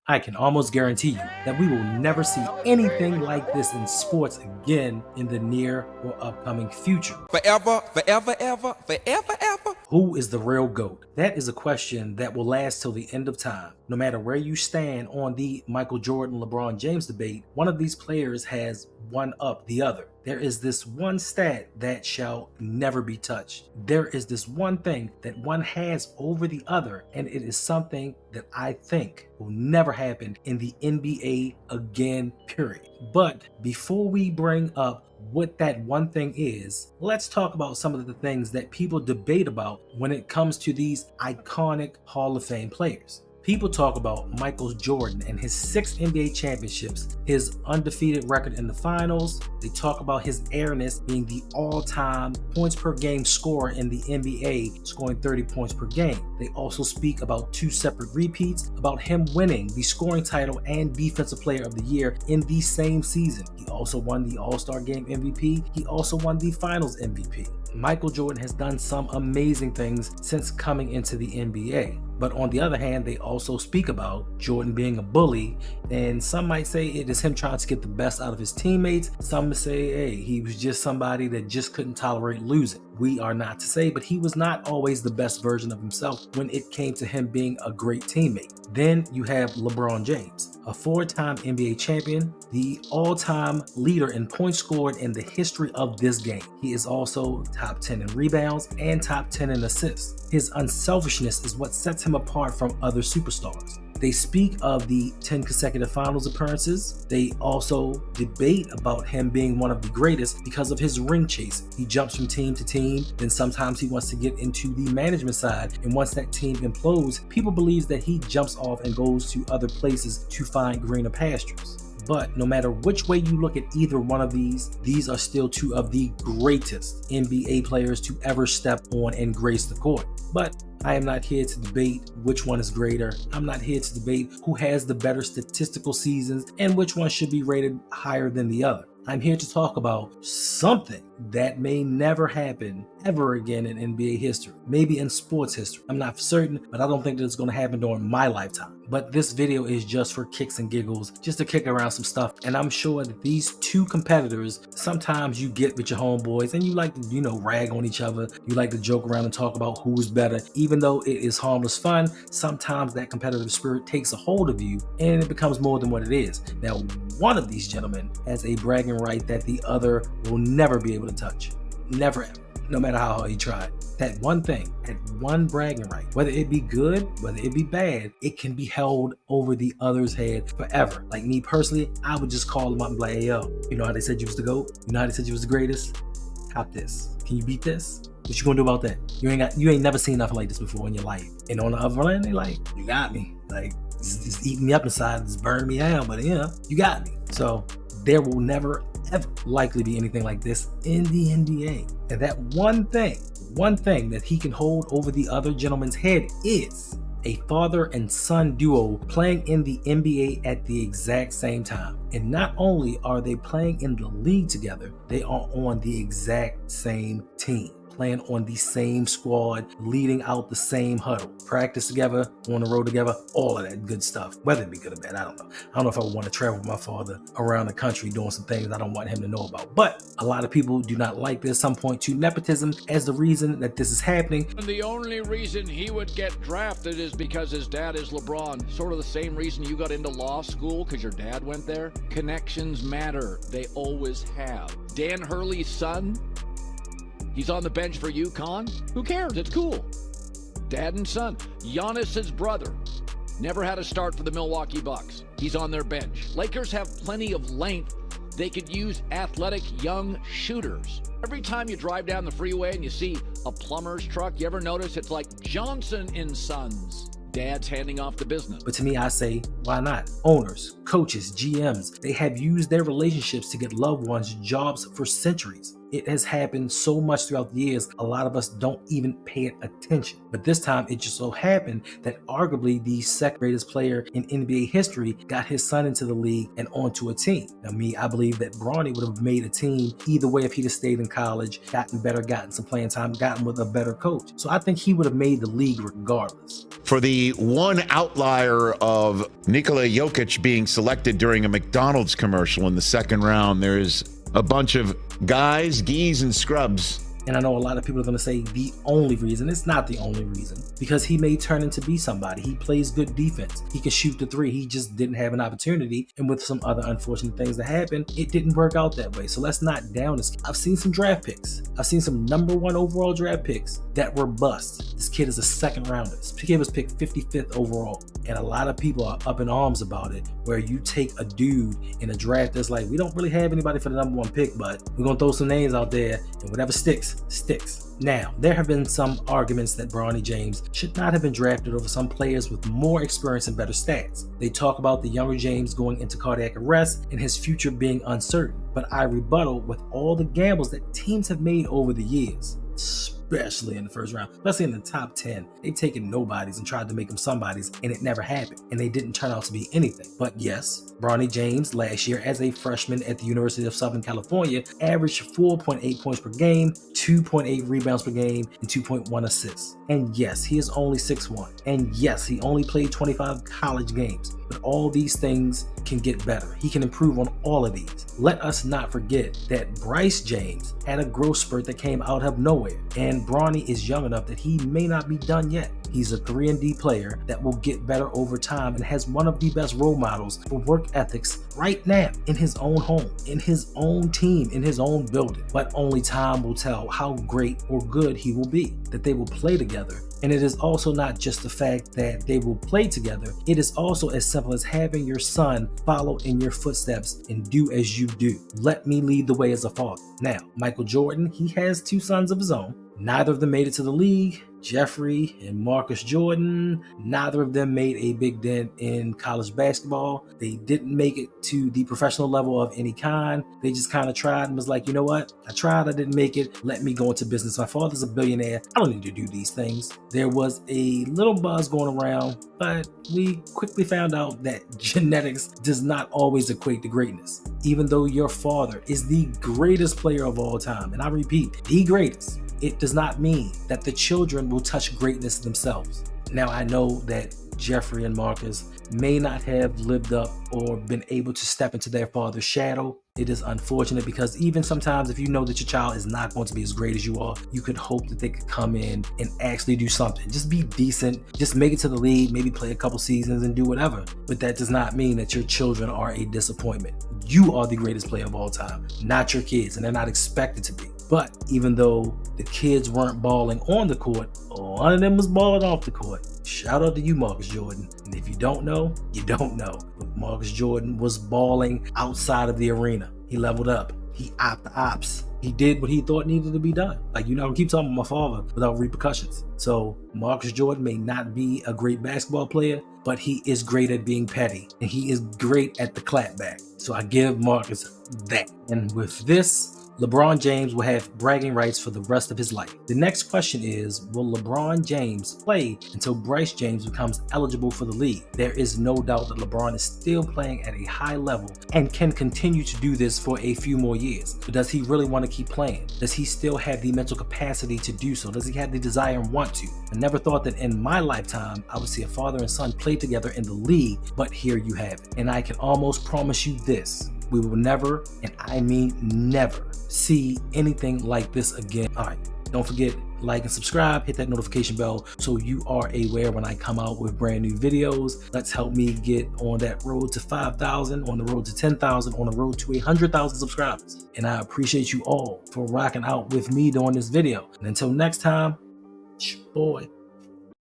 I can almost guarantee you that we will never see anything like this in sports again in the near or upcoming future. Forever, forever, ever, forever, ever. Who is the real GOAT? That is a question that will last till the end of time. No matter where you stand on the Michael Jordan, LeBron James debate, one of these players has one up the other. There is this one stat that shall never be touched. There is this one thing that one has over the other, and it is something that I think will never happen in the NBA again, period. But before we bring up what that one thing is, let's talk about some of the things that people debate about when it comes to these iconic Hall of Fame players. People talk about Michael Jordan and his 6 NBA championships, his undefeated record in the finals. They talk about his airness being the all-time points per game scorer in the NBA, scoring 30 points per game. They also speak about 2 separate repeats, about him winning the scoring title and Defensive Player of the Year in the same season. He also won the All-Star Game MVP. He also won the Finals MVP. Michael Jordan has done some amazing things since coming into the NBA. But on the other hand, they also speak about Jordan being a bully, and some might say it is him trying to get the best out of his teammates. Some say, hey, he was just somebody that just couldn't tolerate losing. We are not to say, but he was not always the best version of himself when it came to him being a great teammate. Then you have LeBron James, a 4-time NBA champion, the all-time leader in points scored in the history of this game. He is also top 10 in rebounds and top 10 in assists. His unselfishness is what sets him apart from other superstars. They speak of the 10 consecutive finals appearances. They also debate about him being one of the greatest because of his ring chase. He jumps from team to team, then sometimes he wants to get into the management side, and once that team implodes, people believe that he jumps off and goes to other places to find greener pastures. But no matter which way you look at either one of these are still 2 of the greatest NBA players to ever step on and grace the court. But I am not here to debate which one is greater. I'm not here to debate who has the better statistical seasons and which one should be rated higher than the other. I'm here to talk about something that may never happen ever again in NBA history, maybe in sports history. I'm not certain, but I don't think that it's going to happen during my lifetime. But this video is just for kicks and giggles, just to kick around some stuff. And I'm sure that these 2 competitors, sometimes you get with your homeboys and you like to, rag on each other. You like to joke around and talk about who is better. Even though it is harmless fun, sometimes that competitive spirit takes a hold of you and it becomes more than what it is. Now, one of these gentlemen has a bragging right that the other will never be able to touch. Never ever. No matter how hard he tried. That one thing, that one bragging right, whether it be good, whether it be bad, it can be held over the other's head forever. Like me personally, I would just call him up and be like, hey, yo, you know how they said you was the GOAT? You know how they said you was the greatest? Cop this. Can you beat this? What you gonna do about that? You ain't never seen nothing like this before in your life. And on the other end, they like, you got me. Like, it's eating me up inside, it's burning me out, but you got me. So there will never ever likely be anything like this in the NBA. And that one thing that he can hold over the other gentleman's head is a father and son duo playing in the NBA at the exact same time. And not only are they playing in the league together, they are on the exact same team, playing on the same squad, leading out the same huddle, practice together, on the road together, all of that good stuff. Whether it be good or bad, I don't know. I don't know if I would want to travel with my father around the country doing some things I don't want him to know about. But a lot of people do not like this. Some point to nepotism as the reason that this is happening. And the only reason he would get drafted is because his dad is LeBron. Sort of the same reason you got into law school, because your dad went there. Connections matter. They always have. Dan Hurley's son, he's on the bench for UConn. Who cares? It's cool. Dad and son. Giannis's brother never had a start for the Milwaukee Bucks. He's on their bench. Lakers have plenty of length. They could use athletic young shooters. Every time you drive down the freeway and you see a plumber's truck, you ever notice it's like Johnson and Sons? Dad's handing off the business. But to me, I say, why not? Owners, coaches, GMs, they have used their relationships to get loved ones jobs for centuries. It has happened so much throughout the years, a lot of us don't even pay attention. But this time, it just so happened that arguably the second greatest player in NBA history got his son into the league and onto a team. Now, I believe that Bronny would have made a team either way if he'd have stayed in college, gotten better, gotten some playing time, gotten with a better coach. So I think he would have made the league regardless. For the one outlier of Nikola Jokic being selected during a McDonald's commercial in the second round, there's a bunch of guys, geese, and scrubs. And I know a lot of people are going to say the only reason. It's not the only reason, because he may turn into be somebody. He plays good defense. He can shoot the three. He just didn't have an opportunity. And with some other unfortunate things that happened, it didn't work out that way. So let's not down this. I've seen some draft picks. I've seen some #1 overall draft picks that were bust. This kid is a second rounder. This kid was picked 55th overall. And a lot of people are up in arms about it, where you take a dude in a draft that's like, we don't really have anybody for the #1 pick, but we're going to throw some names out there, and whatever sticks. Now, there have been some arguments that Bronny James should not have been drafted over some players with more experience and better stats. They talk about the younger James going into cardiac arrest and his future being uncertain, but I rebuttal with all the gambles that teams have made over the years, especially in the first round, especially in the top 10. They've taken nobodies and tried to make them somebodies, and it never happened, and they didn't turn out to be anything. But yes, Bronny James last year as a freshman at the University of Southern California averaged 4.8 points per game, 2.8 rebounds per game, and 2.1 assists. And yes, he is only 6'1". And yes, he only played 25 college games. But all these things can get better. He can improve on all of these. Let us not forget that Bryce James had a growth spurt that came out of nowhere. And Bronny is young enough that he may not be done yet. He's a 3-and-D player that will get better over time and has one of the best role models for work ethics right now in his own home, in his own team, in his own building. But only time will tell how great or good he will be, that they will play together. And it is also not just the fact that they will play together. It is also as simple as having your son follow in your footsteps and do as you do. Let me lead the way as a father. Now, Michael Jordan, he has 2 sons of his own. Neither of them made it to the league. Jeffrey and Marcus Jordan, neither of them made a big dent in college basketball. They didn't make it to the professional level of any kind. They just kind of tried and was like, you know what? I tried, I didn't make it. Let me go into business. My father's a billionaire. I don't need to do these things. There was a little buzz going around, but we quickly found out that genetics does not always equate to greatness. Even though your father is the greatest player of all time, and I repeat, the greatest, it does not mean that the children will touch greatness themselves. Now, I know that Jeffrey and Marcus may not have lived up or been able to step into their father's shadow. It is unfortunate because even sometimes if you know that your child is not going to be as great as you are, you could hope that they could come in and actually do something. Just be decent, just make it to the league, maybe play a couple seasons and do whatever. But that does not mean that your children are a disappointment. You are the greatest player of all time, not your kids, and they're not expected to be. But even though the kids weren't balling on the court, one of them was balling off the court. Shout out to you, Marcus Jordan. And if you don't know, you don't know. But Marcus Jordan was balling outside of the arena. He leveled up. He opted the ops. He did what he thought needed to be done. Like, you're not gonna keep talking about my father without repercussions. So Marcus Jordan may not be a great basketball player, but he is great at being petty. And he is great at the clapback. So I give Marcus that. And with this, LeBron James will have bragging rights for the rest of his life. The next question is, will LeBron James play until Bryce James becomes eligible for the league? There is no doubt that LeBron is still playing at a high level and can continue to do this for a few more years. But does he really want to keep playing? Does he still have the mental capacity to do so? Does he have the desire and want to? I never thought that in my lifetime I would see a father and son play together in the league, but here you have it. And I can almost promise you this: we will never, and I mean never, see anything like this again. All right, don't forget, like and subscribe, hit that notification bell so you are aware when I come out with brand new videos. Let's help me get on that road to 5,000, on the road to 10,000, on the road to 100,000 subscribers. And I appreciate you all for rocking out with me during this video. And until next time, it's your boy,